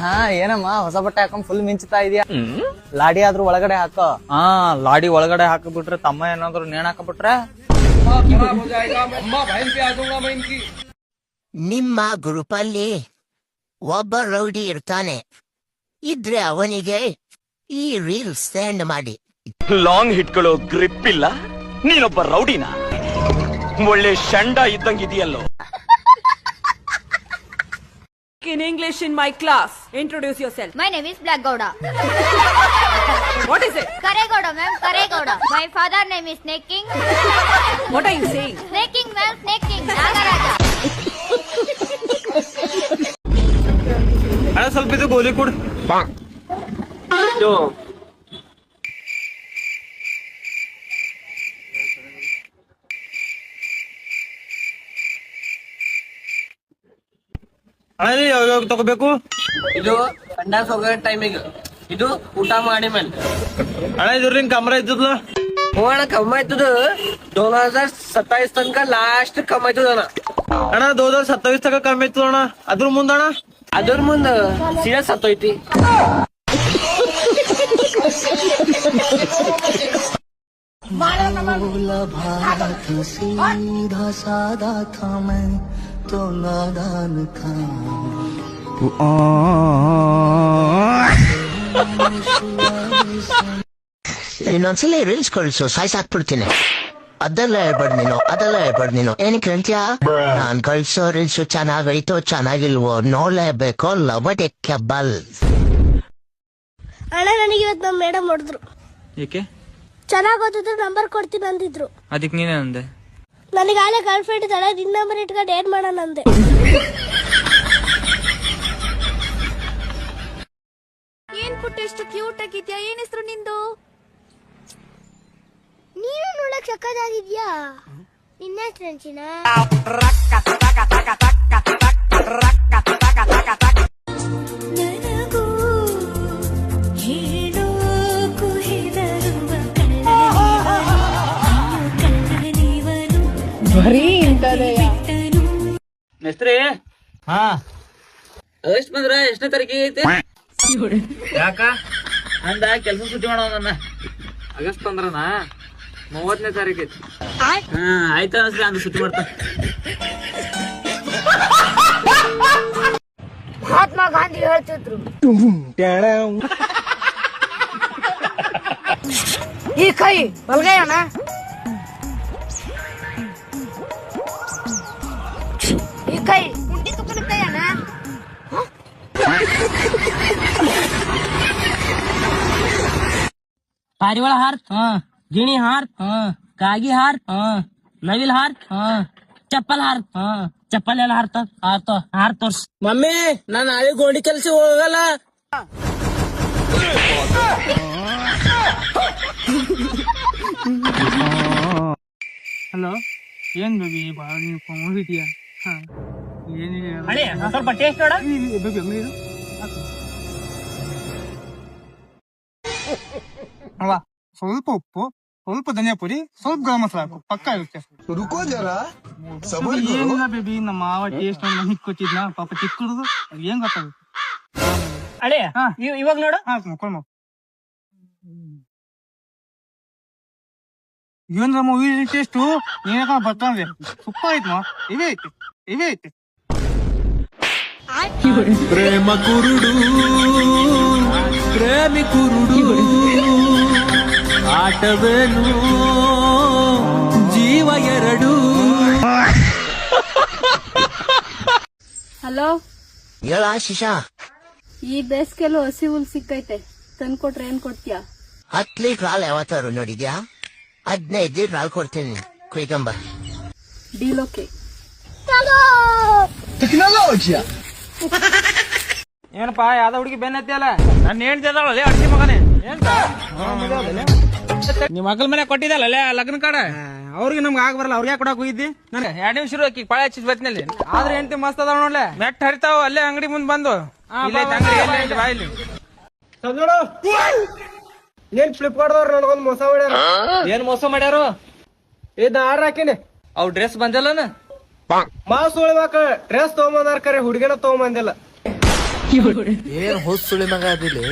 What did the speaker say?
ಹಾ ಏನಮ್ಮ ಹೊಸ ಬಟ್ಟೆ ಹಾಕೊಂಡ್ ಫುಲ್ ಮಿಂಚ್ತಾ ಇದೀಯಾ? ಲಾಡಿ ಆದ್ರೂ ಒಳಗಡೆ ಹಾಕೋ. ಲಾಡಿ ಒಳಗಡೆ ಹಾಕಬಿಟ್ರೆ ತಮ್ಮ ಏನಾದ್ರು ನೇಣ್ ಹಾಕಬಿಟ್ರೆ ನಿಮ್ಮ ಗ್ರೂಪಲ್ಲಿ ಒಬ್ಬ ರೌಡಿ ಇರ್ತಾನೆ, ಇದ್ರೆ ಅವನಿಗೆ ಈ ರೀಲ್ ಸೆಂಡ್ ಮಾಡಿ. ಲಾಂಗ್ ಹಿಟ್ಗಳು ಗ್ರಿಪ್ ಇಲ್ಲ, ನೀನೊಬ್ಬ ರೌಡಿನ ಒಳ್ಳೆ ಶಂಡ ಇದ್ದಂಗಿದೆಯಲ್ಲೋ. In English in my class. Introduce yourself. My name is Black Gowda. What is it? Karegowda, ma'am. Karegowda. My father name is Snake King. What are you saying? Snake King, ma'am. Snake King. Nagaraja. ಅಣ್ಣ ಸ್ವಲ್ಪ ಇದು ಗೋಲಿ ಕೊಡು. ಅಣ್ಣ ಯಾವಾಗ ತಗೋಬೇಕು? ಇದು ಸಂಡಾಸ್ ಹೋಗೋ ಟೈಮಿಗೆ, ಇದು ಊಟ ಮಾಡಿ ಮೇಲೆ. ಅಣ್ಣ ಇದ್ರಲ್ಲಿ ಕಮ್ರ ಇದ್ದದ? ಹೋಗೋಣ ಕಮ್ಮ ಆಯ್ತದ. 2027 ತನಕ ಲಾಸ್ಟ್ ಕಮ್ಮ ಆಯ್ತದ ಅಣ್ಣ. 2027 ತನಕ ಕಮ್ಮಿ ಆಯ್ತದ ಅಣ್ಣ. ಅದ್ರ ಮುಂದಣ್ಣ? ಅದ್ರ ಮುಂದ ಸೀರಿಯಸ್ ಹತ್ತೋಯ್ತಿ. सीधा सादा था मैं तो नादान था. ಇನ್ನೊಂದ್ಸಲ ರೀಲ್ಸ್ ಕಳಿಸು, ಸಾಯ್ಸಾಕ್ಬಿಡ್ತೀನಿ. ಅದೆಲ್ಲ ಹೇಳ್ಬೇಡ ನೀನು ಏನಕ್ಕೆ ಅಂತ್ಯಾ? ನಾನ್ ಕಳ್ಸೋ ರೀಲ್ಸು ಚೆನ್ನಾಗೈತೋ ಚೆನ್ನಾಗಿಲ್ವೋ ನೋಡ್ಲೇಬೇಕು. ಲವಡೆ ಕೆಬ್ಬಲ್. ಅಣ್ಣ ನನಗೆ ಇವತ್ತು ನಮ್ಮ ಮೇಡಮ್ ಹೊಡೆದ್ರು. ಏಕೆ? ಚೆನ್ನಾಗ್ ಓದಿದ್ರು ನಂಬರ್ ಕೊಡ್ತೀನಿ ಅಂದಿದ್ರು. ಅದಕ್ಕೆ ನೀನೇ ಅಂದೆ? ನನಗೆ ಆಲೆ ಗರ್ಲ್ ಫ್ರೆಂಡ್ ಇದ್ದಾಳೆ, ನಿನ್ನ ನಂಬರ್ ಇಟ್ಕೊಂಡು ಏನ್ ಮಾಡೋಣ ಅಂದೆ. ಏನ್ ಪುಟ್ಟ ಎಷ್ಟು ಕ್ಯೂಟ್ ಆಗಿದ್ಯಾ? ಏನ್ ಹೆಸರು ನಿಂದು? ನೀನು ನೋಡಕ್ ಸಕ್ಕದಾಗಿದ್ಯಾ. ನಿನ್ನ ಹೆಸರು ಅಂಚಿನ? ಮೆಸ್ತ್ರಿ ಎಷ್ಟ್ ಬಂದ್ರ? ಎಷ್ಟನೇ ತಾರೀಕಿಗೆ ಐತಿ? ಯಾಕ ಅಂದ ಕೆಲ್ಸ ಸುದ್ದಿ ಮಾಡೋ ನನ್ನ. ಆಗಸ್ಟ್ 15 30ನೇ ತಾರೀಕು ಐತಿ. ಆಯ್ತಾ ಅನ್ಸ್ರಿ, ಅಂದ ಸುದ್ದಿ ಮಾಡ್ತಾ. ಮಹಾತ್ಮ ಗಾಂಧಿ ಹೇಳ್ತಿದ್ರು, ಈ ಕೈ ಬಲ್ಗೈಯಣ್ಣ, ಈ ಕೈ ಕುಂಟಿ ತುಕ್ಕಣ್ಣ. ಪಾರಿವಾಳ ಹಾರ್ತ್, ಗಿಣಿ ಹಾರ್ತ್, ಕಾಗಿ ಹಾರ್ತ್, ನವಿಲ್ ಹಾರ್ತ್, ಚಪ್ಪಲ್ ಹಾರ್ತ್. ಚಪ್ಪಲ್ ಎಲ್ಲ ಹಾರ್ ತೋರ್ಸ್. ಮಮ್ಮಿ ನಾನ್ ನಾಳೆ ಗೋಣಿ ಕೆಲ್ಸ ಹೋಗಲ್ಲ. ಹಲೋ, ಏನ್ ಬೇಬಿ ಬಾಳ ನೀವು ಹೋಗಿದ್ಯಾ? ಏನಿಲ್ಲ, ಸ್ವಲ್ಪ ಟೇಸ್ಟ್ ನೋಡ. ಅಲ್ಲ, ಸ್ವಲ್ಪ ಉಪ್ಪು, ಸ್ವಲ್ಪ ಧನಿಯಾ ಪುಡಿ, ಸ್ವಲ್ಪ ಗರಂ ಮಸಾಲ ಹಾಕು, ಪಕ್ಕ ಇರುತ್ತೆ. ಏನಿಲ್ಲ ಬೇಬಿ, ನಮ್ಮ ಮಾವ ಟೇಸ್ಟ್ ಹಿಕ್ಕೊತ್ತಿದ್ನ ಪಾಪ ಚಿಕ್ಕದು ಏನ್ ಗೊತ್ತಾಗುತ್ತೆ. ಅಳೆ ಇವಾಗ ನೋಡು. ಏನ್ ನಮ್ಮ ಟೇಸ್ಟು ಏನ ಬರ್ತಂದ್ರೆ ಸೂಪರ್ ಐತ್ ಇವೇ ಐತಿ. ಪ್ರೇಮ ಕುರುಡು ಪ್ರೇಮಿ ಕುರುಡು ಆಟವೇನು ಜೀವ ಎರಡು. ಹಲೋ, ಹೇಳ ಆಶಿಷ. ಈ ಬೇಸಿಗೆಲ್ಲೂ ಹಸಿ ಹುಲ್ ಸಿಕ್ಕೈತೆ, ತಂದ್ಕೊಟ್ರೆ ಏನ್ ಕೊಡ್ತೀಯಾ? 10 ಲೀಟರ್ ಹಾಲು ಯಾವತ್ತಾರು ನೋಡಿದ್ಯಾ? 15 ಲೀಟರ್ ಹಾಲು ಕೊಡ್ತೀನಿ, ಕುಯ್ಕೊಂಬ. Deal okay. ಏನಪ್ಪಾ ಯಾವ್ದ ಹುಡುಗಿ ಬೆನ್ನತ್ತಿ ಅಲ್ಲ? ನನ್ನ ಹೇಳ್ತಿ ಅದಾಳಲ್ಲೇ ಅಡ್ಸಿ ಮಗನೇ. ನಿಮ್ ಮಗಲ್ ಮನೆ ಕೊಟ್ಟಿದ್ದಲ್ಲ ಲಗ್ನ ಕಾಡ, ಅವ್ರಿಗೆ ನಮ್ಗೆ ಆಗ ಬರಲ್ಲ. ಅವ್ರಿಗೆ ಕೊಡಕ್ ಹೋಗಿದ್ದಿ? ನನ್ 2 ನಿಮಿಷ ಇರೋಕಿ ಪಳೆ ಹಚ್ಚಿದ್ ಬತ್ತಿನಲ್ಲಿ. ಆದ್ರೆ ಹೆಂಡತಿ ಮಸ್ತ್ ಅದಾವ ನೋಡ್ಲೆ, ನೆಟ್ ಹರಿತಾವ ಅಲ್ಲೇ ಅಂಗಡಿ ಮುಂದ್ ಬಂದು. ಬಾಯಿಲಿ ಏನ್ ಫ್ಲಿಪ್ಕಾರ್ಟ್ ದವ್ರು ನನಗೊಂದು ಮೋಸ ಮಾಡ್ಯಾರ. ಏನ್ ಮೋಸ ಮಾಡ್ಯಾರು? ಇದ್ ಆರ್ಡರ್ ಹಾಕಿನಿ, ಅವ್ ಡ್ರೆಸ್ ಬಂದಿಲ್ಲನ? ಮಾಸ್ ಉಳ್ಬೇಕ. ಡ್ರೆಸ್ ತಗೊಂಬಂದಾರ ಕರೆ, ಹುಡುಗಿನ ತಗೊಂಬಂದಿಲ್ಲ. ಏನ್ ಹೊಸ್ ಸುಳಿ ಮಗ ಅದಿಲ್ಲಿ